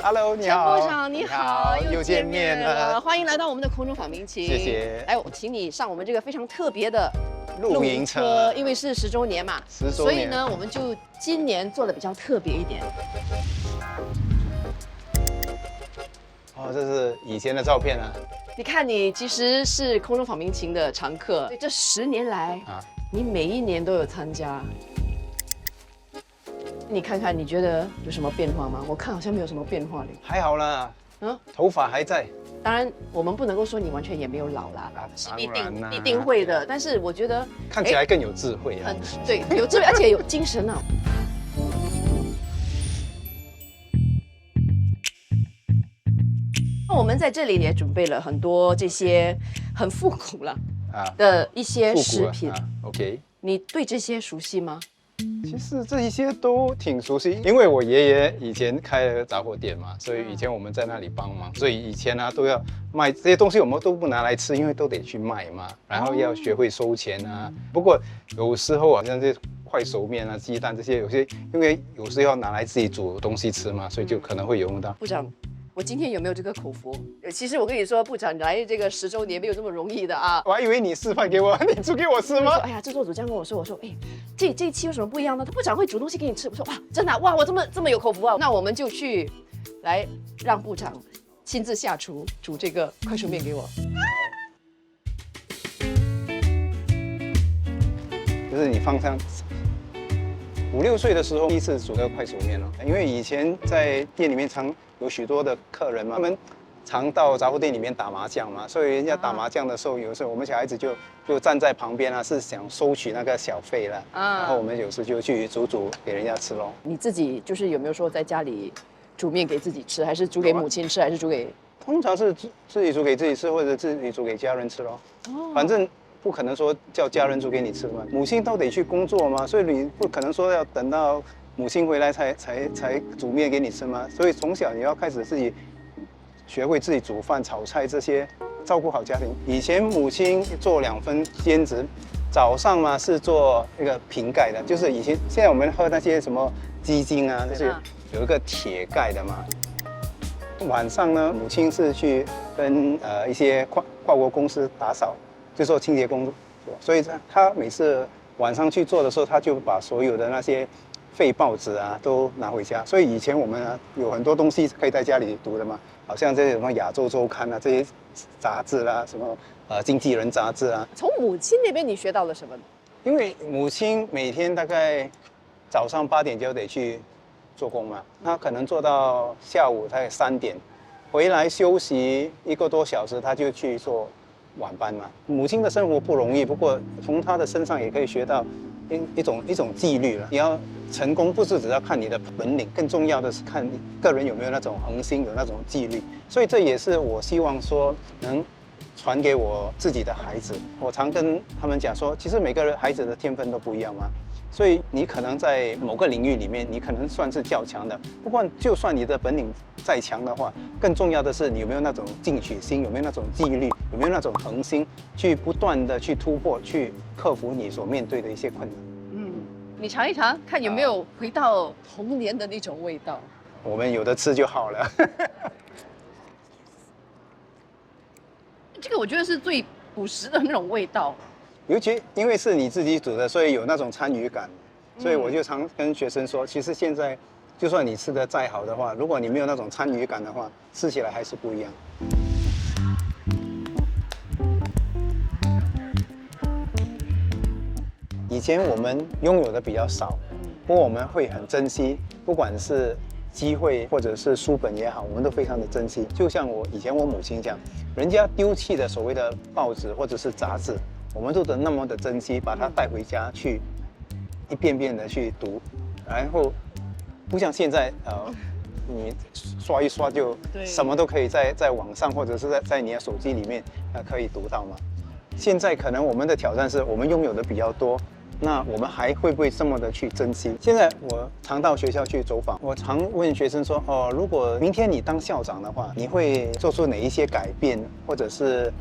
Hello， 你陈好，部长你好，又见面了，欢迎来到我们的空中访民情。谢谢。来，我请你上我们这个非常特别的露营车，因为是10周年嘛，10周年，所以呢，我们就今年做的比较特别一点。哦，这是以前的照片啊。你看，你其实是空中访民情的常客，这10年来啊，你每一年都有参加。你看看，你觉得有什么变化吗？我看好像没有什么变化嘞。还好啦，头发还在。当然，我们不能够说你完全也没有老啦，是必定会的。但是我觉得看起来更有智慧啊。对，有智慧，而且有精神啊。我们在这里也准备了很多这些很复古了的一些食品。OK， 你对这些熟悉吗？其实这一些都挺熟悉，因为我爷爷以前开了杂货店嘛，所以以前我们在那里帮忙，所以以前呢都要卖这些东西，我们都不拿来吃，因为都得去卖嘛，然后要学会收钱啊。不过有时候啊，像这些快熟面啊、鸡蛋这些，有些因为有时候要拿来自己煮东西吃嘛，所以就可能会用到。部长，我今天有没有这个口福？其实我跟你说，部长来这个10周年没有这么容易的啊！我还以为你示范给我，你煮给我吃吗？哎呀，制作组这样跟我说，哎，这一期有什么不一样呢？他部长会煮东西给你吃。我说哇，真的哇，我这么有口福啊！那我们就去来让部长亲自下厨煮这个快熟面给我。就是你放上5、6岁的时候，第一次煮这个快熟面了，因为以前在店里面常有许多的客人嘛，他们常到杂货店里面打麻将嘛，所以人家打麻将的时候，有时候我们小孩子就站在旁边啊，是想收取那个小费了，然后我们有时就去煮给人家吃咯。你自己就是有没有说在家里煮面给自己吃，还是煮给母亲吃，还是煮给？通常是自己煮给自己吃，或者自己煮给家人吃咯。反正不可能说叫家人煮给你吃嘛，母亲都得去工作嘛，所以你不可能说要等到母亲回来才煮面给你吃嘛。所以从小你要开始自己学会自己煮饭、炒菜这些，照顾好家庭。以前母亲做2份兼职，早上嘛是做那个瓶盖的，就是以前现在我们喝那些什么鸡精啊，就是有一个铁盖的嘛。晚上呢，母亲是去跟一些跨国公司打扫。就做清洁工作，所以他每次晚上去做的时候，他就把所有的那些废报纸啊都拿回家。所以以前我们有很多东西可以在家里读的嘛，好像这些什么亚洲周刊啊这些杂志啦，什么经纪人杂志啊。从母亲那边你学到了什么？因为母亲每天大概早上8点就得去做工嘛，她可能做到下午大概3点，回来休息1个多小时，她就去做晚班嘛。母亲的生活不容易，不过从她的身上也可以学到一种纪律了。你要成功，不是只要看你的本领，更重要的是看你个人有没有那种恒心，有那种纪律。所以这也是我希望说能传给我自己的孩子。我常跟他们讲说，其实每个孩子的天分都不一样嘛。所以你可能在某个领域里面，你可能算是较强的。不过，就算你的本领再强的话，更重要的是你有没有那种进取心，有没有那种纪律，有没有那种恒心，去不断的去突破，去克服你所面对的一些困难。你尝一尝，看有没有回到童年的那种味道。我们有的吃就好了。这个我觉得是最朴实的那种味道。尤其因为是你自己煮的，所以有那种参与感，所以我就常跟学生说，其实现在就算你吃的再好的话，如果你没有那种参与感的话，吃起来还是不一样。以前我们拥有的比较少，不过我们会很珍惜，不管是机会或者是书本也好，我们都非常的珍惜。就像以前我母亲讲，人家丢弃的所谓的报纸或者是杂志，我们都得那么的珍惜，把它带回家去一遍遍的去读，然后不像现在你刷一刷就什么都可以在网上或者是在你的手机里面可以读到嘛。现在可能我们的挑战是我们拥有的比较多，那我们还会不会这么的去珍惜？现在我常到学校去走访，我常问学生说，如果明天你当校长的话，你会做出哪一些改变，或者是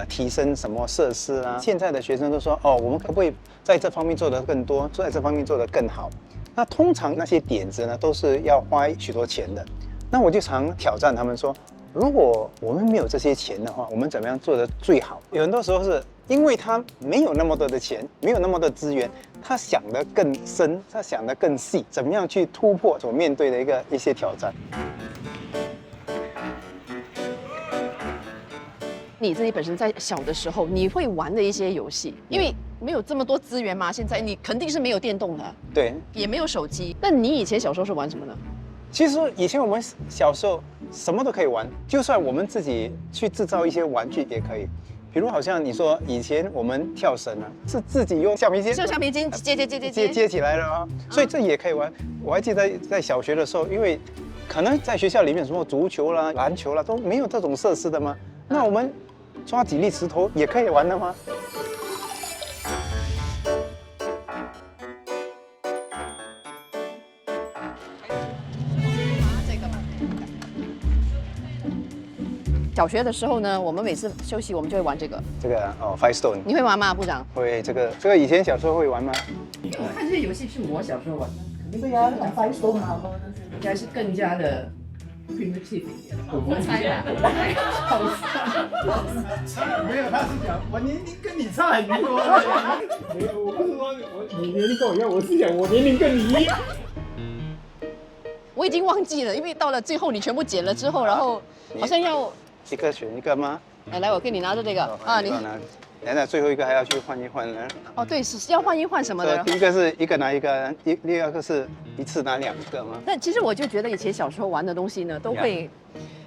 提升什么设施啊？现在的学生都说，我们可不可以在这方面做得更多，在这方面做得更好？那通常那些点子呢，都是要花许多钱的。那我就常挑战他们说，如果我们没有这些钱的话，我们怎么样做得最好？有很多时候是因为他没有那么多的钱，没有那么多的资源，他想得更深，他想得更细，怎么样去突破所面对的一些挑战。你自己本身在小的时候，你会玩的一些游戏，因为没有这么多资源嘛，现在你肯定是没有电动的，对，也没有手机。那你以前小时候是玩什么呢？其实以前我们小时候什么都可以玩，就算我们自己去制造一些玩具也可以。比如好像你说以前我们跳绳啊，是自己用橡皮筋，是橡皮筋接起来了啊，所以这也可以玩。我还记得在小学的时候，因为可能在学校里面什么足球啦、篮球啦都没有这种设施的嘛，那我们抓几粒石头也可以玩的吗？小学的时候呢，我们每次休息我们就会玩这个。这个Five Stone 你会玩吗，部长？会这个以前小时候会玩吗？我看这些游戏是我小时候玩的，对呀，那 Five Stone 啊，应该是更加的 primitive 一点。我猜啦，没有，他是讲我年龄跟你差很多。没有，我不是说你年龄跟我一样，我是讲我年龄跟你一样。我已经忘记了，因为到了最后你全部剪了之后，然后好像要一个选一个吗？来，我给你拿着这个啊，你等等，最后一个还要去换一换呢。哦，对，是要换一换什么的。第一个是一个拿一个，第二个是一次拿2个吗？但其实我就觉得以前小时候玩的东西呢，都会，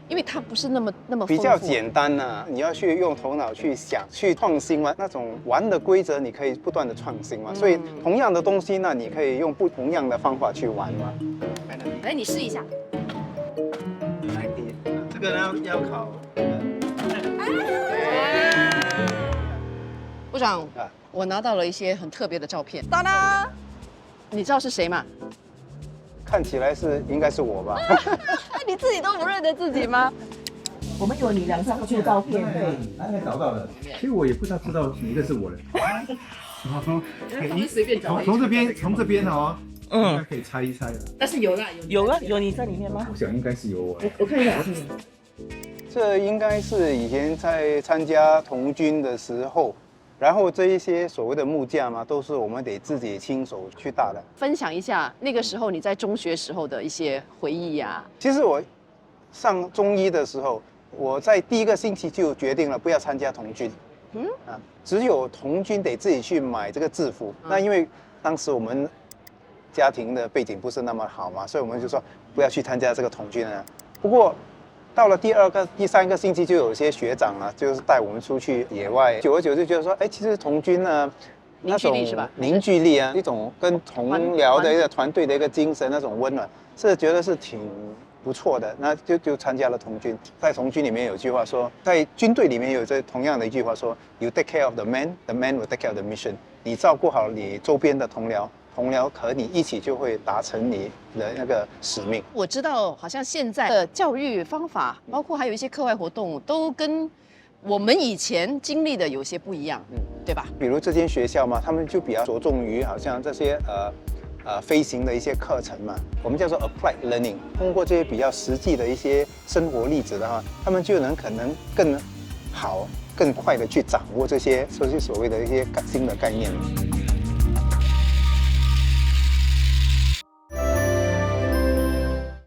因为它不是那么比较简单呐，你要去用头脑去想，去创新嘛。那种玩的规则你可以不断的创新嘛，所以同样的东西呢，你可以用不同样的方法去玩嘛。来，你试一下。来，这个呢要考。部长，我拿到了一些很特别的照片。当当，你知道是谁吗？看起来应该是我吧？你自己都不认得自己吗？我们有你2张的照片，对，哪里找到的？其实我也不知道哪一个是我的。你随便找。从这边哦，应该可以猜一猜了。但是有啦，有你在里面吗？我想应该是有我。我看一下，这应该是以前在参加童军的时候，然后这一些所谓的木架嘛，都是我们得自己亲手去搭的。分享一下那个时候你在中学时候的一些回忆呀。其实我上中1的时候，我在第1个星期就决定了不要参加童军。只有童军得自己去买这个制服。那因为当时我们家庭的背景不是那么好嘛，所以我们就说不要去参加这个童军了。不过到了第2个、第3个星期，就有些学长啊，就是带我们出去野外。久而久之，觉得说，哎，其实童军呢，凝聚力是吧？凝聚力啊，一种跟同僚的一个团队的一个精神，那种温暖，是觉得是挺不错的。那就参加了童军。在童军里面有句话说，在军队里面有这同样的一句话说 ，You take care of the man, the man will take care of the mission。你照顾好你周边的同僚。同僚和你一起就会达成你的那个使命。我知道，好像现在的教育方法，包括还有一些课外活动，都跟我们以前经历的有些不一样，对吧？比如这间学校嘛，他们就比较着重于好像这些飞行的一些课程嘛，我们叫做 applied learning。通过这些比较实际的一些生活例子的话，他们就可能更好、更快的去掌握这些所谓的一些新的概念。